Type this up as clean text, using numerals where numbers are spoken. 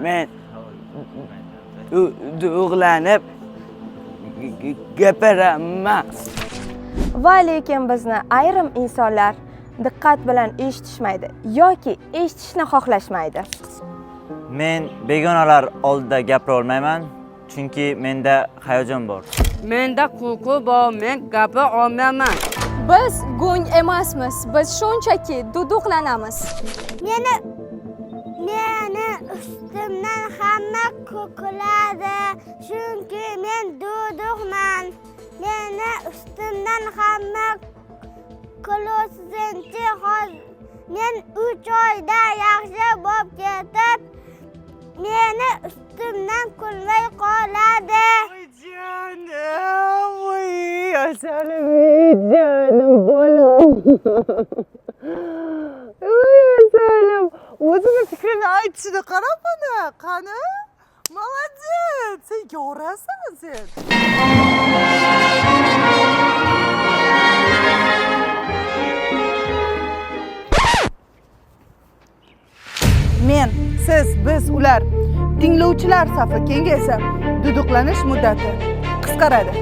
men dug'lanib gapiraman. Va lekin bizni ayrim insonlar diqqat bilan eshitishmaydi yoki eshitishni xohlashmaydi. Men begonalar oldida gapira olmayman, chunki menda hayajon bor. Menda qo'rquv bor, men gapira olmayman. Biz go'ng emasmiz, biz shunchaki duduqlanamiz. Meni ustimdan hamma kuladi, chunki men duduqman. Meni ustimdan hamma kulsinchi, men 3 oyda yaxshi bo'lib ketib, meni ustimdan kulmay qoladi. Canım, asalim, canım bolam. Asalim, o'zini fikrini aytishini qara bana, qani? Молодец, sen yorasan sen. Men, siz, biz, ular tinglovchilar safi kengaysa, duduqlanish muddati qisqaradi.